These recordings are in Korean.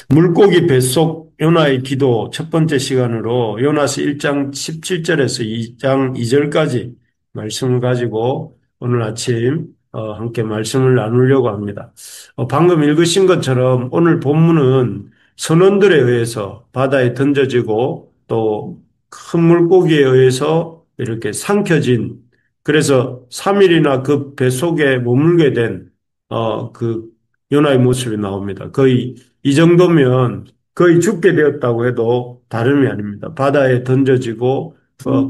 물고기 뱃속 요나의 기도 첫 번째 시간으로 요나서 1장 17절에서 2장 2절까지 말씀을 가지고 오늘 아침 함께 말씀을 나누려고 합니다. 방금 읽으신 것처럼 오늘 본문은 선원들에 의해서 바다에 던져지고 또 큰 물고기에 의해서 이렇게 삼켜진, 그래서 3일이나 그 뱃속에 머물게 된 그 요나의 모습이 나옵니다. 거의 이 정도면 거의 죽게 되었다고 해도 다름이 아닙니다. 바다에 던져지고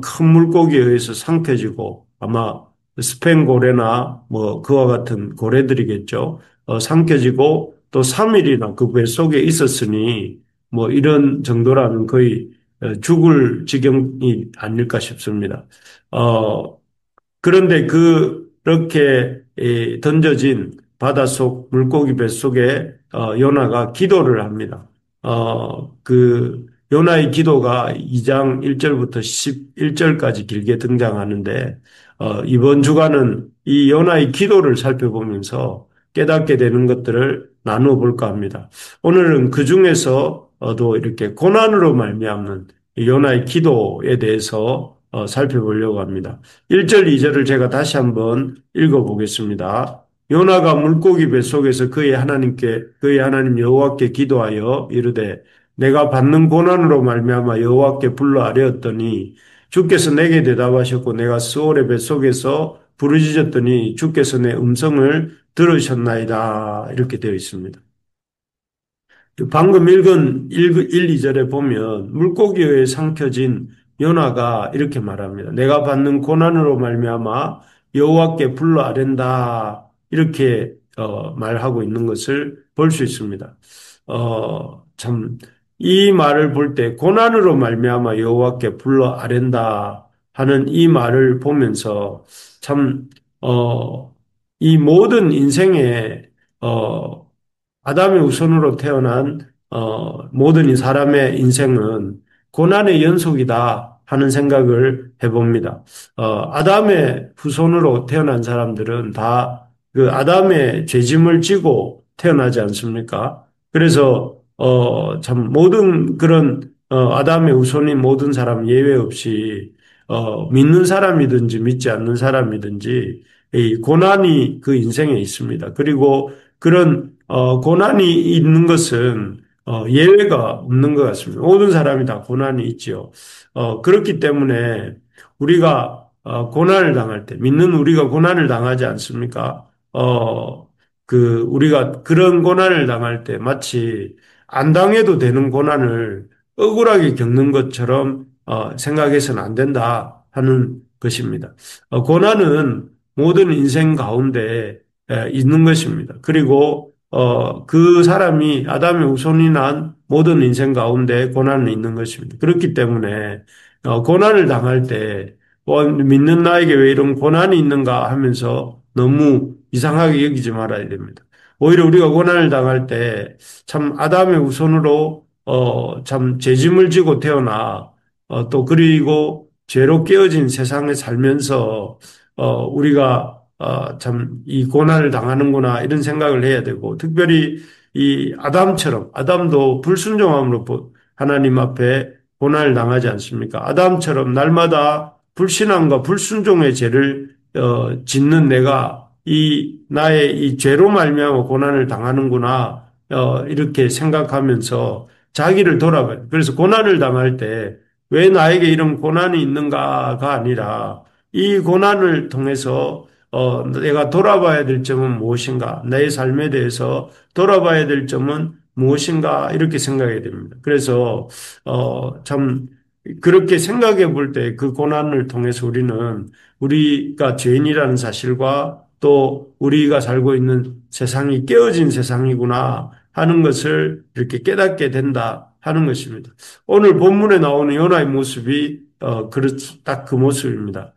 큰 물고기에 의해서 삼켜지고, 아마 스팽 고래나 뭐 그와 같은 고래들이겠죠. 삼켜지고 또 3일이나 그 뱃속에 있었으니 뭐 이런 정도라면 거의 죽을 지경이 아닐까 싶습니다. 어, 그런데 그렇게 던져진 바닷속 물고기 뱃속에 요나가 기도를 합니다. 그 요나의 기도가 2장 1절부터 11절까지 길게 등장하는데 이번 주간은 이 요나의 기도를 살펴보면서 깨닫게 되는 것들을 나누어 볼까 합니다. 오늘은 그 중에서도 이렇게 고난으로 말미암는 이 요나의 기도에 대해서 살펴보려고 합니다. 1절, 2절을 제가 다시 한번 읽어보겠습니다. 요나가 물고기 뱃속에서 그의 하나님 여호와께 기도하여 이르되 내가 받는 고난으로 말미암아 여호와께 불러 아뢰었더니 주께서 내게 대답하셨고 내가 스올의 뱃속에서 부르짖었더니 주께서 내 음성을 들으셨나이다. 이렇게 되어 있습니다. 방금 읽은 1, 2절에 보면 물고기에 삼켜진 요나가 이렇게 말합니다. 내가 받는 고난으로 말미암아 여호와께 불러 아랜다. 이렇게 말하고 있는 것을 볼 수 있습니다. 참 이 말을 볼 때 고난으로 말미암아 여호와께 불러 아랜다 하는 이 말을 보면서 참 이 모든 인생에 어, 아담의 후손으로 태어난 모든 이 사람의 인생은 고난의 연속이다 하는 생각을 해봅니다. 아담의 후손으로 태어난 사람들은 다 그 아담의 죄짐을 지고 태어나지 않습니까? 그래서 참 모든 그런 아담의 후손인 모든 사람 예외 없이 믿는 사람이든지 믿지 않는 사람이든지 이 고난이 그 인생에 있습니다. 그리고 그런 고난이 있는 것은 예외가 없는 것 같습니다. 모든 사람이 다 고난이 있지요. 그렇기 때문에 우리가 고난을 당할 때, 믿는 우리가 고난을 당하지 않습니까? 우리가 그런 고난을 당할 때 마치 안 당해도 되는 고난을 억울하게 겪는 것처럼 생각해서는 안 된다 하는 것입니다. 고난은 모든 인생 가운데 있는 것입니다. 그리고 그 사람이 아담의 후손이 난 모든 인생 가운데 고난은 있는 것입니다. 그렇기 때문에 고난을 당할 때 믿는 나에게 왜 이런 고난이 있는가 하면서 너무 이상하게 여기지 말아야 됩니다. 오히려 우리가 고난을 당할 때 참 아담의 후손으로 참 죄짐을 지고 태어나 또 그리고 죄로 깨어진 세상에 살면서 우리가 참 이 고난을 당하는구나 이런 생각을 해야 되고, 특별히 이 아담처럼, 아담도 불순종함으로 하나님 앞에 고난을 당하지 않습니까? 아담처럼 날마다 불신앙과 불순종의 죄를 짓는 내가 이 나의 이 죄로 말미암아 고난을 당하는구나 이렇게 생각하면서 자기를 돌아봐요. 그래서 고난을 당할 때 왜 나에게 이런 고난이 있는가가 아니라 이 고난을 통해서 내가 돌아봐야 될 점은 무엇인가? 내 삶에 대해서 돌아봐야 될 점은 무엇인가? 이렇게 생각해야 됩니다. 그래서, 참, 그렇게 생각해 볼 때 그 고난을 통해서 우리는 우리가 죄인이라는 사실과 또 우리가 살고 있는 세상이 깨어진 세상이구나 하는 것을 이렇게 깨닫게 된다 하는 것입니다. 오늘 본문에 나오는 요나의 모습이 딱 그 모습입니다.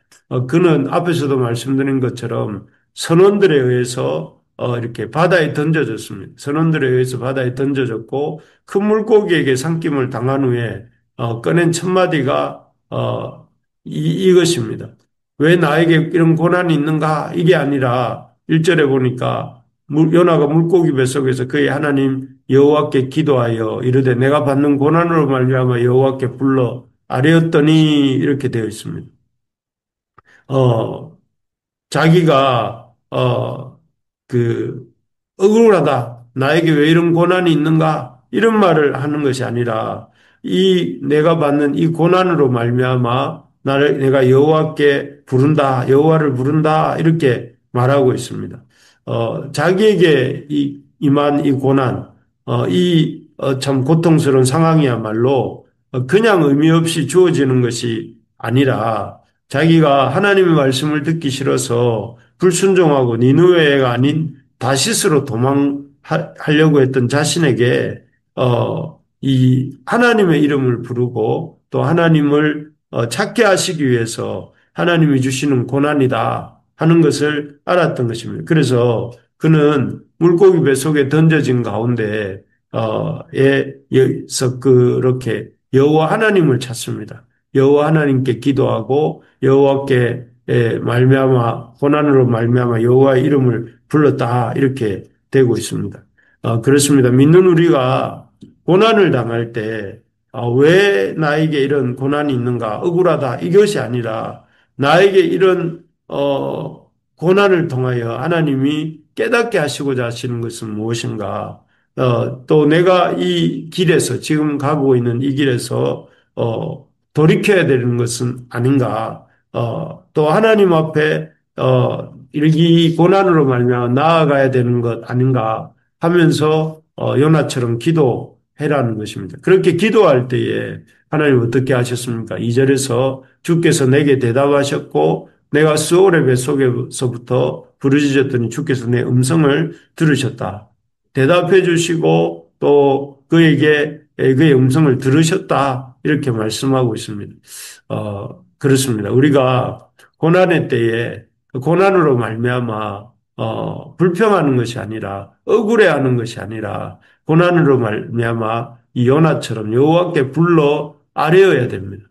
그는 앞에서도 말씀드린 것처럼 선원들에 의해서 이렇게 바다에 던져졌습니다. 선원들에 의해서 바다에 던져졌고 큰 물고기에게 삼킴을 당한 후에 꺼낸 첫 마디가 이것입니다. 왜 나에게 이런 고난이 있는가? 이게 아니라 1절에 보니까 요나가 물고기 뱃속에서 그의 하나님 여호와께 기도하여 이르되 내가 받는 고난으로 말미암아 여호와께 불러 아뢰었더니 이렇게 되어 있습니다. 어, 자기가 그 억울하다. 나에게 왜 이런 고난이 있는가? 이런 말을 하는 것이 아니라 이 내가 받는 이 고난으로 말미암아 나를 내가 여호와께 부른다. 여호와를 부른다. 이렇게 말하고 있습니다. 자기에게 임한 이 고난, 참 고통스러운 상황이야말로 그냥 의미 없이 주어지는 것이 아니라 자기가 하나님의 말씀을 듣기 싫어서 불순종하고 니느웨가 아닌 다시스로 도망하려고 했던 자신에게 이 하나님의 이름을 부르고 또 하나님을 찾게 하시기 위해서 하나님이 주시는 고난이다 하는 것을 알았던 것입니다. 그래서 그는 물고기 뱃속에 던져진 가운데 에서 그렇게 여호와 하나님을 찾습니다. 여호와 하나님께 기도하고 여호와께 말미암아 고난으로 말미암아 여호와의 이름을 불렀다 이렇게 되고 있습니다. 그렇습니다. 믿는 우리가 고난을 당할 때 왜 나에게 이런 고난이 있는가 억울하다 이것이 아니라 나에게 이런 고난을 통하여 하나님이 깨닫게 하시고자 하시는 것은 무엇인가? 또 내가 이 길에서 지금 가고 있는 이 길에서 돌이켜야 되는 것은 아닌가? 또 하나님 앞에 이 고난으로 말미암아 나아가야 되는 것 아닌가 하면서 요나처럼 기도해라는 것입니다. 그렇게 기도할 때에 하나님 어떻게 하셨습니까? 2절에서 주께서 내게 대답하셨고 내가 수월의 뱃속에서부터 부르짖었더니 주께서 내 음성을 들으셨다. 대답해 주시고 또 그에게 그의 음성을 들으셨다. 이렇게 말씀하고 있습니다. 그렇습니다. 우리가 고난의 때에 그 고난으로 말미암아 불평하는 것이 아니라 억울해하는 것이 아니라 고난으로 말미암아 이 요나처럼 여호와께 불러 아뢰어야 됩니다.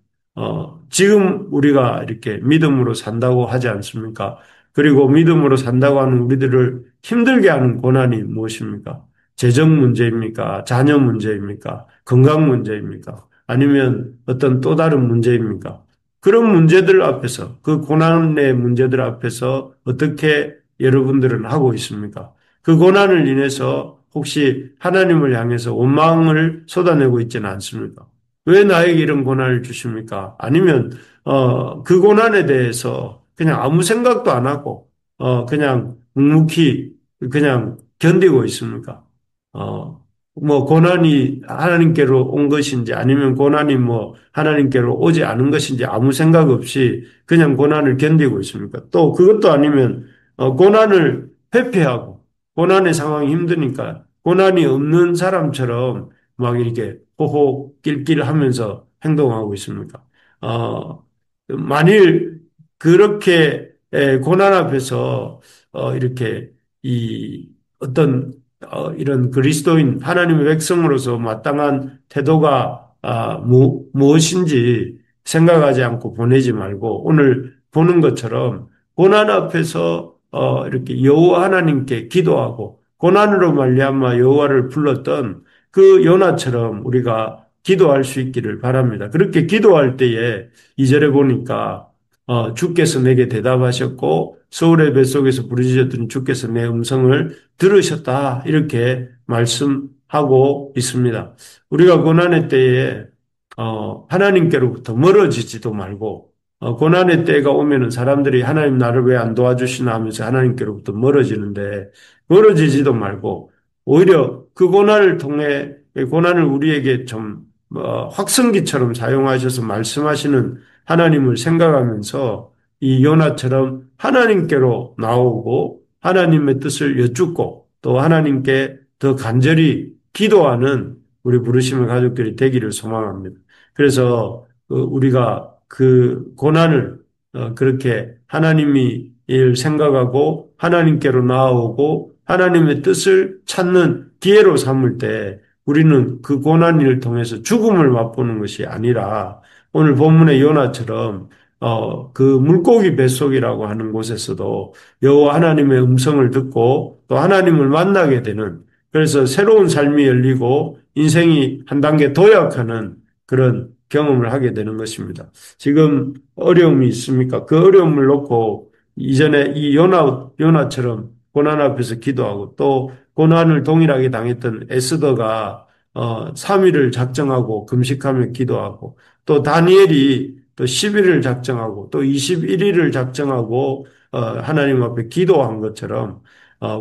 지금 우리가 이렇게 믿음으로 산다고 하지 않습니까? 그리고 믿음으로 산다고 하는 우리들을 힘들게 하는 고난이 무엇입니까? 재정 문제입니까? 자녀 문제입니까? 건강 문제입니까? 아니면 어떤 또 다른 문제입니까? 그런 문제들 앞에서, 그 고난의 문제들 앞에서 어떻게 여러분들은 하고 있습니까? 그 고난을 인해서 혹시 하나님을 향해서 원망을 쏟아내고 있지는 않습니까? 왜 나에게 이런 고난을 주십니까? 아니면, 그 고난에 대해서 그냥 아무 생각도 안 하고, 그냥 묵묵히 그냥 견디고 있습니까? 어, 뭐 고난이 하나님께로 온 것인지 아니면 고난이 뭐 하나님께로 오지 않은 것인지 아무 생각 없이 그냥 고난을 견디고 있습니까? 또 그것도 아니면 고난을 회피하고 고난의 상황이 힘드니까 고난이 없는 사람처럼 막 이렇게 호호 낄낄 하면서 행동하고 있습니까? 만일 그렇게 고난 앞에서 이렇게 이 어떤 이런 그리스도인 하나님의 백성으로서 마땅한 태도가 무엇인지 생각하지 않고 보내지 말고 오늘 보는 것처럼 고난 앞에서 이렇게 여호와 하나님께 기도하고 고난으로 말미암아 여호와를 불렀던 그 요나처럼 우리가 기도할 수 있기를 바랍니다. 그렇게 기도할 때에 이절에 보니까 주께서 내게 대답하셨고 서울의 뱃속에서 부르짖었더니 주께서 내 음성을 들으셨다. 이렇게 말씀하고 있습니다. 우리가 고난의 때에 하나님께로부터 멀어지지도 말고 고난의 때가 오면은 사람들이 하나님 나를 왜 안 도와주시나 하면서 하나님께로부터 멀어지는데 멀어지지도 말고 오히려 그 고난을 통해 고난을 우리에게 좀 확성기처럼 사용하셔서 말씀하시는 하나님을 생각하면서 이 요나처럼 하나님께로 나오고 하나님의 뜻을 여쭙고 또 하나님께 더 간절히 기도하는 우리 부르심의 가족들이 되기를 소망합니다. 그래서 우리가 그 고난을 그렇게 하나님이 일 생각하고 하나님께로 나아오고 하나님의 뜻을 찾는 기회로 삼을 때 우리는 그 고난 일을 통해서 죽음을 맛보는 것이 아니라 오늘 본문의 요나처럼 그 물고기 뱃속이라고 하는 곳에서도 여호와 하나님의 음성을 듣고 또 하나님을 만나게 되는, 그래서 새로운 삶이 열리고 인생이 한 단계 도약하는 그런 경험을 하게 되는 것입니다. 지금 어려움이 있습니까? 그 어려움을 놓고 이전에 이 요나처럼 고난 앞에서 기도하고, 또 고난을 동일하게 당했던 에스더가 3일을 작정하고 금식하며 기도하고, 또 다니엘이 또 10일을 작정하고 또 21일을 작정하고 하나님 앞에 기도한 것처럼,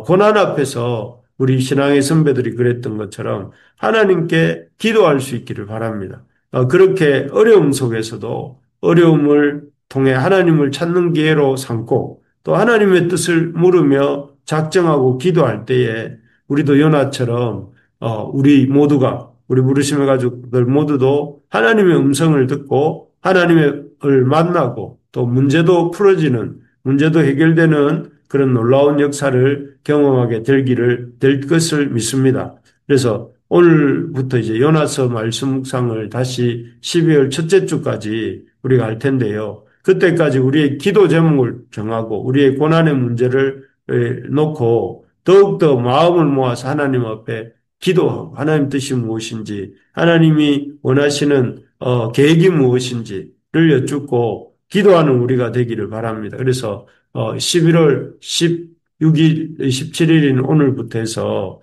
고난 앞에서 우리 신앙의 선배들이 그랬던 것처럼 하나님께 기도할 수 있기를 바랍니다. 그렇게 어려움 속에서도 어려움을 통해 하나님을 찾는 기회로 삼고 또 하나님의 뜻을 물으며 작정하고 기도할 때에 우리도 요나처럼 우리 모두가, 우리 부르심의 가족들 모두도 하나님의 음성을 듣고 하나님을 만나고 또 문제도 풀어지는, 문제도 해결되는 그런 놀라운 역사를 경험하게 될 것을 믿습니다. 그래서 오늘부터 이제 요나서 말씀 묵상을 다시 12월 첫째 주까지 우리가 할 텐데요. 그때까지 우리의 기도 제목을 정하고 우리의 고난의 문제를 놓고 더욱더 마음을 모아서 하나님 앞에 기도하고, 하나님 뜻이 무엇인지, 하나님이 원하시는 계획이 무엇인지를 여쭙고 기도하는 우리가 되기를 바랍니다. 그래서 11월 16일, 17일인 오늘부터 해서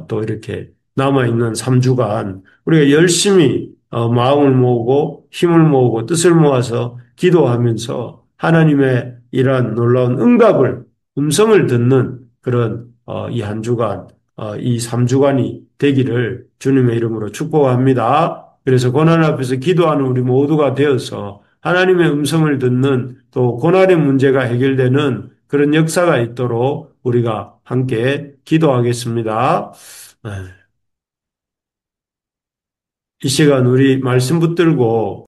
또 이렇게 남아있는 3주간 우리가 열심히 마음을 모으고 힘을 모으고 뜻을 모아서 기도하면서 하나님의 이러한 놀라운 응답을, 음성을 듣는 그런 이 한 주간, 이 3주간이 되기를 주님의 이름으로 축복합니다. 그래서 고난 앞에서 기도하는 우리 모두가 되어서 하나님의 음성을 듣는, 또 고난의 문제가 해결되는 그런 역사가 있도록 우리가 함께 기도하겠습니다. 이 시간 우리 말씀 붙들고